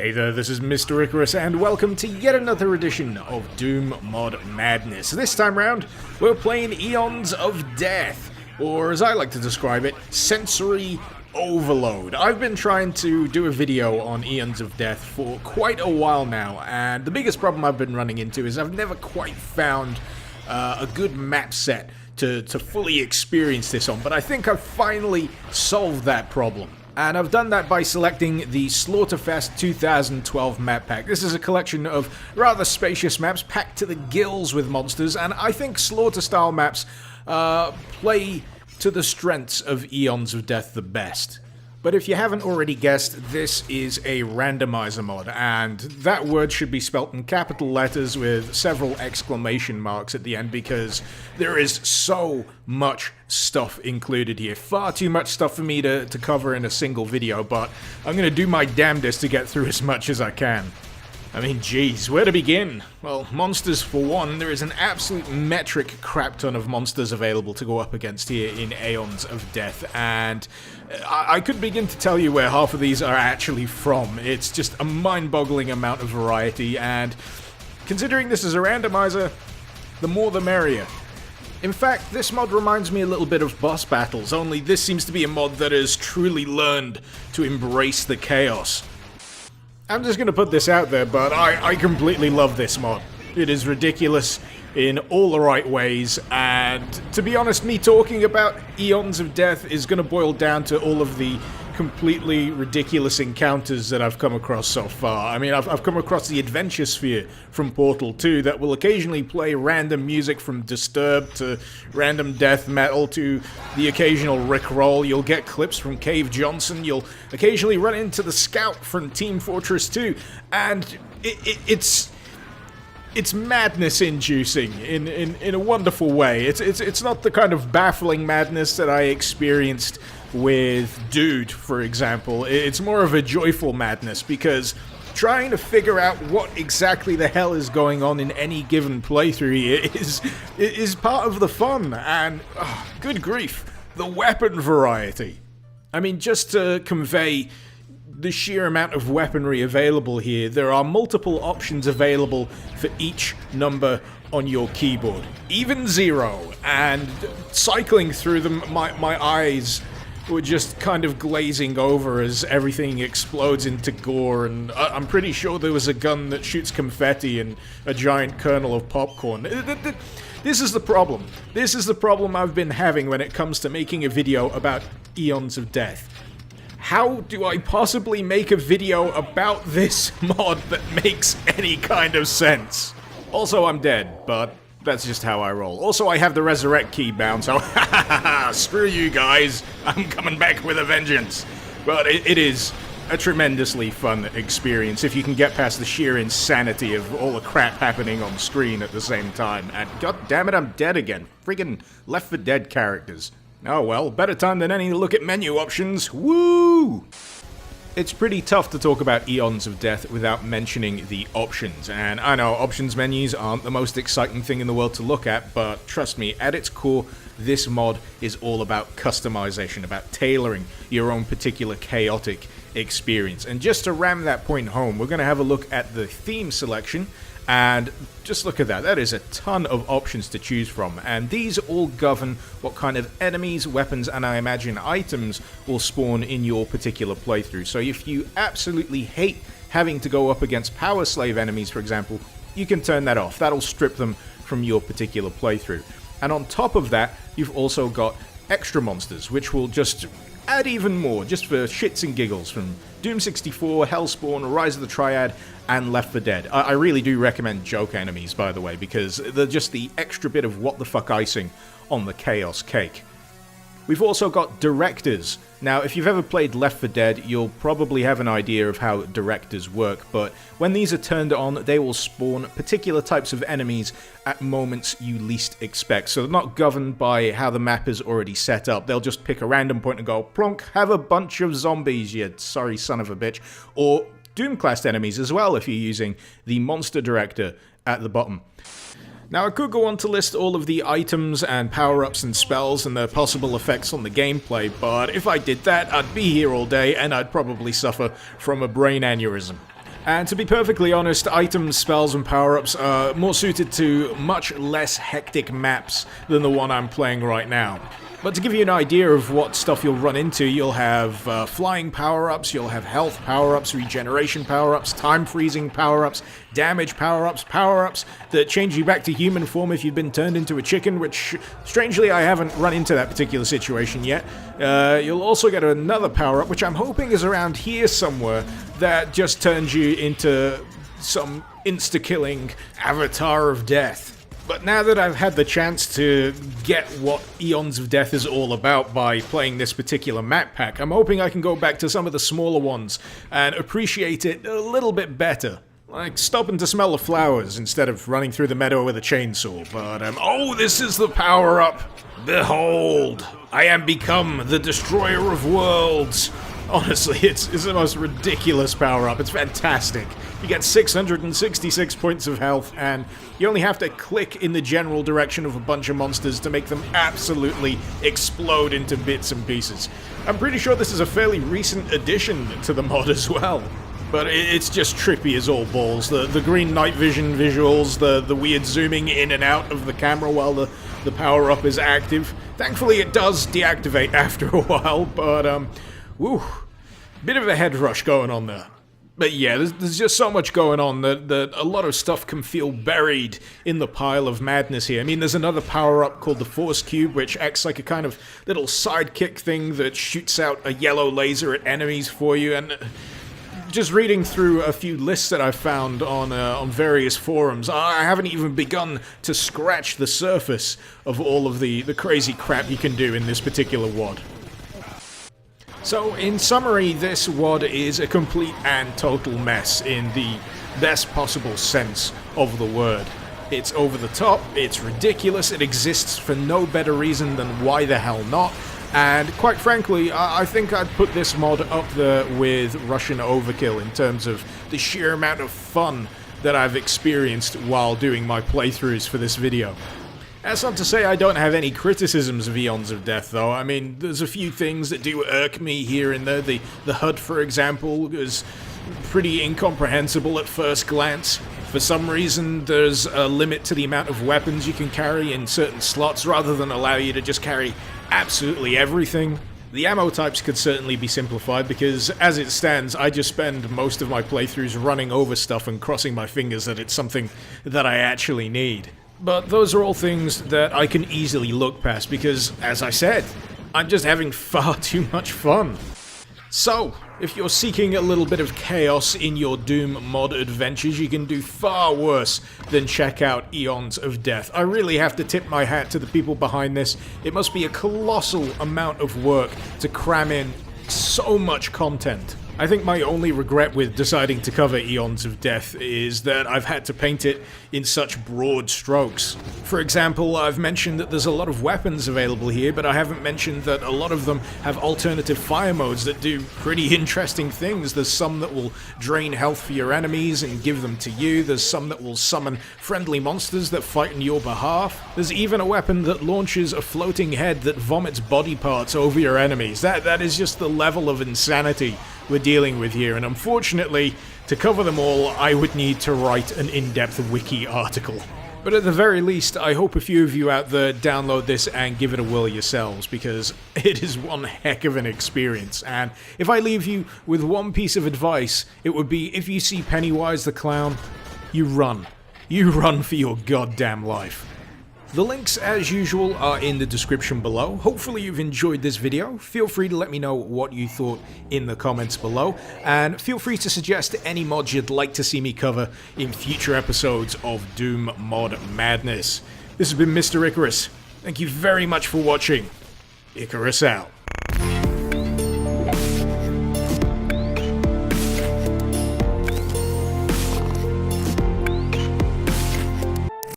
Hey there, this is Mr. Icarus, and welcome to yet another edition of Doom Mod Madness. This time round, we're playing Aeons of Death, or as I like to describe it, Sensory Overload. I've been trying to do a video on Aeons of Death for quite a while now, and the biggest problem I've been running into is I've never quite found a good map set to fully experience this on, but I think I've finally solved that problem. And I've done that by selecting the SLAUGHTERFEST 2012 map pack. This is a collection of rather spacious maps packed to the gills with monsters, and I think Slaughter-style maps play to the strengths of Aeons of Death the best. But if you haven't already guessed, this is a randomizer mod, and that word should be spelt in capital letters with several exclamation marks at the end because there is so much stuff included here. Far too much stuff for me to cover in a single video, but I'm going to do my damnedest to get through as much as I can. I mean, geez, where to begin? Well, monsters for one. There is an absolute metric crap ton of monsters available to go up against here in Aeons of Death, and I could begin to tell you where half of these are actually from. It's just a mind-boggling amount of variety, and considering this is a randomizer, the more the merrier. In fact, this mod reminds me a little bit of boss battles, only this seems to be a mod that has truly learned to embrace the chaos. I'm just going to put this out there, but I completely love this mod. It is ridiculous in all the right ways, and to be honest, me talking about Aeons of Death is going to boil down to all of the completely ridiculous encounters that I've come across so far. I mean, I've come across the Adventure Sphere from Portal 2 that will occasionally play random music from Disturbed to random death metal to the occasional Rickroll. You'll get clips from Cave Johnson. You'll occasionally run into the Scout from Team Fortress 2, and it's madness-inducing in a wonderful way. It's not the kind of baffling madness that I experienced with Dude, for example. It's more of a joyful madness, because trying to figure out what exactly the hell is going on in any given playthrough here is part of the fun, and good grief, the weapon variety. I mean, just to convey the sheer amount of weaponry available here, there are multiple options available for each number on your keyboard. Even 0, and cycling through them, my eyes were just kind of glazing over as everything explodes into gore, and I'm pretty sure there was a gun that shoots confetti and a giant kernel of popcorn. This is the problem. This is the problem I've been having when it comes to making a video about Aeons of Death. How do I possibly make a video about this mod that makes any kind of sense? Also, I'm dead, but that's just how I roll. Also, I have the resurrect key bound, so screw you guys, I'm coming back with a vengeance. But it is a tremendously fun experience if you can get past the sheer insanity of all the crap happening on screen at the same time. And god damn it, I'm dead again. Friggin' Left 4 Dead characters. Oh well, better time than any to look at menu options. Woo! It's pretty tough to talk about Aeons of Death without mentioning the options, and I know options menus aren't the most exciting thing in the world to look at, but trust me, at its core, this mod is all about customization, about tailoring your own particular chaotic experience. And just to ram that point home, we're going to have a look at the theme selection, and just look at that. That is a ton of options to choose from, and these all govern what kind of enemies, weapons, and I imagine items will spawn in your particular playthrough. So if you absolutely hate having to go up against power slave enemies, for example, you can turn that off. That'll strip them from your particular playthrough. And on top of that, you've also got extra monsters, which will just add even more, just for shits and giggles, from Doom 64, Hellspawn, Rise of the Triad, and Left 4 Dead. I really do recommend joke enemies, by the way, because they're just the extra bit of what the fuck icing on the chaos cake. We've also got directors. Now, if you've ever played Left 4 Dead, you'll probably have an idea of how directors work, but when these are turned on, they will spawn particular types of enemies at moments you least expect. So they're not governed by how the map is already set up. They'll just pick a random point and go, plonk, have a bunch of zombies, you sorry son of a bitch. Or Doom-classed enemies as well, if you're using the monster director at the bottom. Now, I could go on to list all of the items and power-ups and spells and their possible effects on the gameplay, but if I did that, I'd be here all day and I'd probably suffer from a brain aneurysm. And to be perfectly honest, items, spells, and power-ups are more suited to much less hectic maps than the one I'm playing right now. But to give you an idea of what stuff you'll run into, you'll have flying power-ups, you'll have health power-ups, regeneration power-ups, time freezing power-ups, damage power-ups that change you back to human form if you've been turned into a chicken, which, strangely, I haven't run into that particular situation yet. You'll also get another power-up, which I'm hoping is around here somewhere, that just turns you into some insta-killing avatar of death. But now that I've had the chance to get what Aeons of Death is all about by playing this particular map pack, I'm hoping I can go back to some of the smaller ones and appreciate it a little bit better. Like stopping to smell the flowers instead of running through the meadow with a chainsaw. But, oh, this is the power-up! Behold, I am become the destroyer of worlds! Honestly, it's the most ridiculous power-up. It's fantastic. You get 666 points of health, and you only have to click in the general direction of a bunch of monsters to make them absolutely explode into bits and pieces. I'm pretty sure this is a fairly recent addition to the mod as well. But it's just trippy as all balls. The green night vision visuals, the weird zooming in and out of the camera while the power-up is active. Thankfully, it does deactivate after a while, but, woo, bit of a head rush going on there. But yeah, there's just so much going on that a lot of stuff can feel buried in the pile of madness here. I mean, there's another power-up called the Force Cube, which acts like a kind of little sidekick thing that shoots out a yellow laser at enemies for you, and just reading through a few lists that I've found on various forums, I haven't even begun to scratch the surface of all of the crazy crap you can do in this particular WOD. So, in summary, this WOD is a complete and total mess in the best possible sense of the word. It's over the top, it's ridiculous, it exists for no better reason than why the hell not, and quite frankly, I think I'd put this mod up there with Russian Overkill in terms of the sheer amount of fun that I've experienced while doing my playthroughs for this video. That's not to say I don't have any criticisms of Aeons of Death, though. I mean, there's a few things that do irk me here and there. The HUD, for example, is pretty incomprehensible at first glance. For some reason, there's a limit to the amount of weapons you can carry in certain slots, rather than allow you to just carry absolutely everything. The ammo types could certainly be simplified, because as it stands, I just spend most of my playthroughs running over stuff and crossing my fingers that it's something that I actually need. But those are all things that I can easily look past because, as I said, I'm just having far too much fun. So, if you're seeking a little bit of chaos in your Doom mod adventures, you can do far worse than check out Aeons of Death. I really have to tip my hat to the people behind this. It must be a colossal amount of work to cram in so much content. I think my only regret with deciding to cover Aeons of Death is that I've had to paint it in such broad strokes. For example, I've mentioned that there's a lot of weapons available here, but I haven't mentioned that a lot of them have alternative fire modes that do pretty interesting things. There's some that will drain health for your enemies and give them to you. There's some that will summon friendly monsters that fight on your behalf. There's even a weapon that launches a floating head that vomits body parts over your enemies. That is just the level of insanity we're dealing with here, and unfortunately, to cover them all, I would need to write an in-depth wiki article. But at the very least, I hope a few of you out there download this and give it a whirl yourselves, because it is one heck of an experience. And if I leave you with one piece of advice, it would be, if you see Pennywise the Clown, you run. You run for your goddamn life. The links, as usual, are in the description below. Hopefully you've enjoyed this video. Feel free to let me know what you thought in the comments below, and feel free to suggest any mods you'd like to see me cover in future episodes of Doom Mod Madness. This has been Mr. Icarus. Thank you very much for watching. Icarus out.